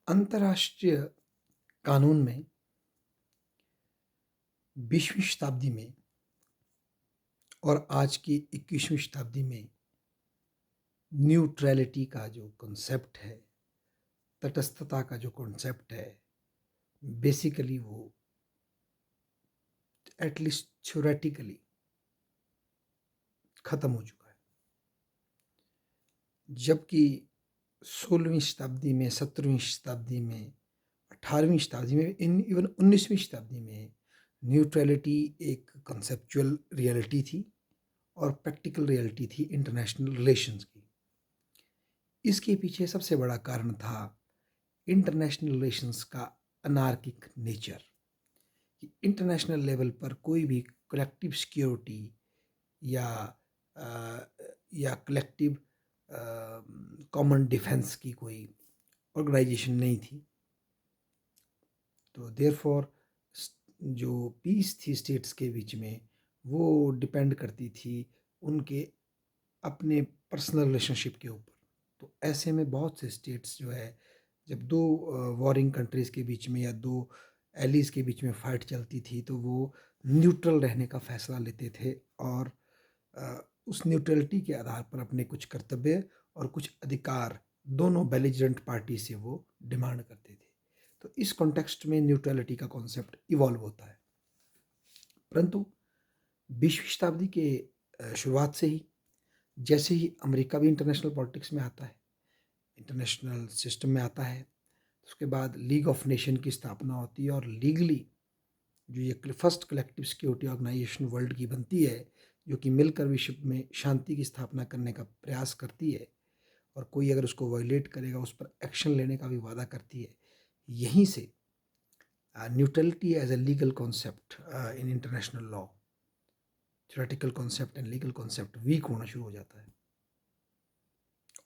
अंतर्राष्ट्रीय कानून में 20वीं शताब्दी में और आज की 21वीं शताब्दी में न्यूट्रैलिटी का जो कॉन्सेप्ट है, तटस्थता का जो कॉन्सेप्ट है, बेसिकली वो एटलीस्ट थ्योरेटिकली खत्म हो चुका है। जबकि 16वीं शताब्दी में, 17वीं शताब्दी में, 18वीं शताब्दी में, इवन 19वीं शताब्दी में न्यूट्रैलिटी एक कॉन्सेप्चुअल रियलिटी थी और प्रैक्टिकल रियलिटी थी इंटरनेशनल रिलेशंस की। इसके पीछे सबसे बड़ा कारण था इंटरनेशनल रिलेशंस का अनार्किक नेचर, कि इंटरनेशनल लेवल पर कोई भी कलेक्टिव सिक्योरिटी या कलेक्टिव कॉमन डिफेंस की कोई ऑर्गेनाइजेशन नहीं थी। तो देयरफॉर जो पीस थी स्टेट्स के बीच में, वो डिपेंड करती थी उनके अपने पर्सनल रिलेशनशिप के ऊपर। तो ऐसे में बहुत से स्टेट्स जो है, जब दो वॉरिंग कंट्रीज़ के बीच में या दो एलीज़ के बीच में फ़ाइट चलती थी, तो वो न्यूट्रल रहने का फ़ैसला लेते थे और उस न्यूट्रलिटी के आधार पर अपने कुछ कर्तव्य और कुछ अधिकार दोनों बेलिजेरेंट पार्टी से वो डिमांड करते थे। तो इस कॉन्टेक्स्ट में न्यूट्रलिटी का कॉन्सेप्ट इवॉल्व होता है। परंतु 20वीं शताब्दी के शुरुआत से ही, जैसे ही अमेरिका भी इंटरनेशनल पॉलिटिक्स में आता है, इंटरनेशनल सिस्टम में आता है, उसके बाद लीग ऑफ नेशन की स्थापना होती है और लीगली जो ये first collective security organisation world की बनती है, जो कि मिलकर विश्व में शांति की स्थापना करने का प्रयास करती है और कोई अगर उसको वायलेट करेगा उस पर एक्शन लेने का भी वादा करती है। यहीं से neutrality as a legal concept in international law, theoretical concept and legal concept weak होना शुरू हो जाता है।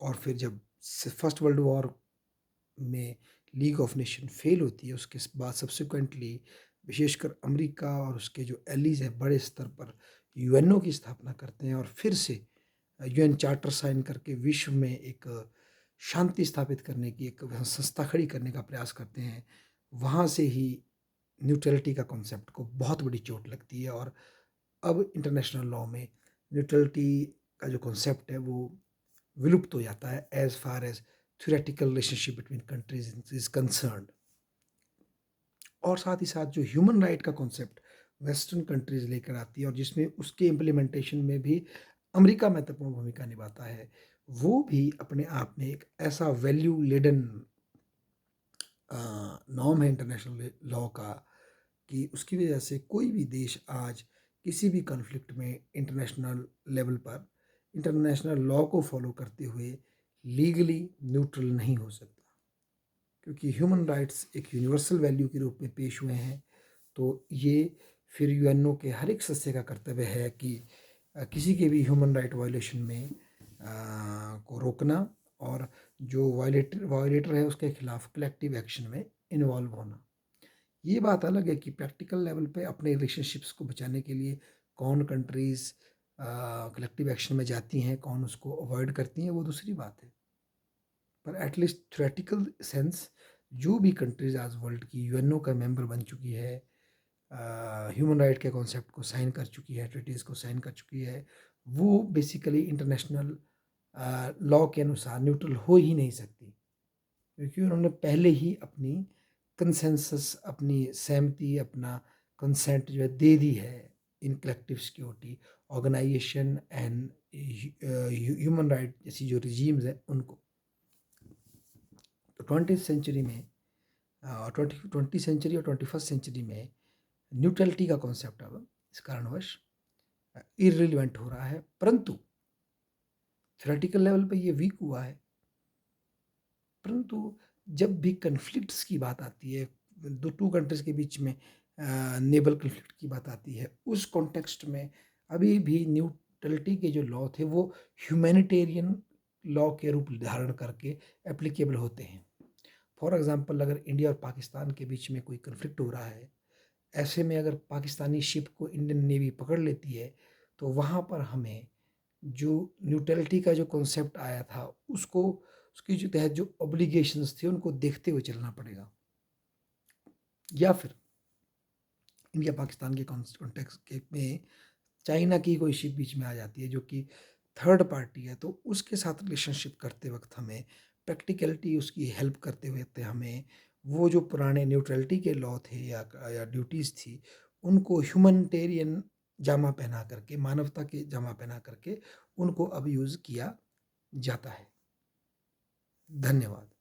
और फिर जब फर्स्ट वर्ल्ड वॉर में लीग ऑफ नेशन फेल होती है, उसके बाद सब्सिक्वेंटली विशेषकर अमेरिका और उसके जो एलीज हैं बड़े स्तर पर यूएनओ की स्थापना करते हैं और फिर से यूएन चार्टर साइन करके विश्व में एक शांति स्थापित करने की एक संस्था खड़ी करने का प्रयास करते हैं। वहाँ से ही न्यूट्रलिटी का कॉन्सेप्ट को बहुत बड़ी चोट लगती है और अब इंटरनेशनल लॉ में न्यूट्रलिटी का जो कॉन्सेप्ट है वो विलुप्त हो जाता है as far as theoretical relationship between countries is concerned. और साथ ही साथ जो ह्यूमन राइट का कॉन्सेप्ट वेस्टर्न कंट्रीज लेकर आती है और जिसमें उसके इम्प्लीमेंटेशन में भी अमेरिका महत्वपूर्ण भूमिका निभाता है, वो भी अपने आप में एक ऐसा वैल्यू लेडन नॉर्म है इंटरनेशनल लॉ का कि उसकी वजह से कोई भी देश आज किसी भी कॉन्फ्लिक्ट में इंटरनेशनल लेवल पर इंटरनेशनल लॉ को फॉलो करते हुए लीगली न्यूट्रल नहीं हो सकता, क्योंकि ह्यूमन राइट्स एक यूनिवर्सल वैल्यू के रूप में पेश हुए हैं। तो ये फिर यूएनओ के हर एक सदस्य का कर्तव्य है कि किसी के भी ह्यूमन राइट वायलेशन में को रोकना और जो वायलेटर है उसके खिलाफ कलेक्टिव एक्शन में इन्वॉल्व होना। ये बात अलग है कि प्रैक्टिकल लेवल पे अपने रिलेशनशिप्स को बचाने के लिए कौन कंट्रीज़ कलेक्टिव एक्शन में जाती हैं, कौन उसको अवॉइड करती हैं, वो दूसरी बात है। पर एटलीस्ट थ्योरेटिकल सेंस जो भी कंट्रीज़ आज वर्ल्ड की यूएनओ का मेंबर बन चुकी है, ह्यूमन राइट के कॉन्सेप्ट को साइन कर चुकी है, ट्रीटीज़ को साइन कर चुकी है, वो बेसिकली इंटरनेशनल लॉ के अनुसार न्यूट्रल हो ही नहीं सकती, क्योंकि उन्होंने पहले ही अपनी कंसेंसस, अपनी सहमति, अपना कंसेंट जो है दे दी है इन collective security organisation and human right जैसी जो रिजीम्स हैं उनको। तो 20th सेंचुरी में, ट्वेंटी सेंचुरी और 21st सेंचुरी में न्यूट्रलिटी का कॉन्सेप्ट अब इस कारणवश इररिलेवेंट हो रहा है, परंतु थ्योरेटिकल लेवल पे ये वीक हुआ है। परंतु जब भी कन्फ्लिक्ट्स की बात आती है, टू कंट्रीज़ के बीच में नेवल कन्फ्लिक्ट की बात आती है, उस कॉन्टेक्स्ट में अभी भी न्यूट्रलिटी के जो लॉ थे वो ह्यूमैनिटेरियन लॉ के रूप धारण करके एप्लीकेबल होते हैं। फॉर एग्ज़ाम्पल, अगर इंडिया और पाकिस्तान के बीच में कोई कन्फ्लिक्ट हो रहा है, ऐसे में अगर पाकिस्तानी शिप को इंडियन नेवी पकड़ लेती है, तो वहाँ पर हमें जो न्यूट्रलिटी का जो कॉन्सेप्ट आया था उसको उसकी जो तहत जो ऑब्लिगेशंस थे उनको देखते हुए चलना पड़ेगा। या फिर इंडिया पाकिस्तान के कॉन्टेक्स्ट के में चाइना की कोई शिप बीच में आ जाती है जो कि थर्ड पार्टी है, तो उसके साथ रिलेशनशिप करते वक्त हमें प्रैक्टिकलिटी उसकी हेल्प करते हुए हमें वो जो पुराने न्यूट्रलिटी के लॉ थे या ड्यूटीज़ थी, उनको ह्यूमैनिटेरियन जामा पहना करके, मानवता के जामा पहना करके उनको अब यूज़ किया जाता है। धन्यवाद।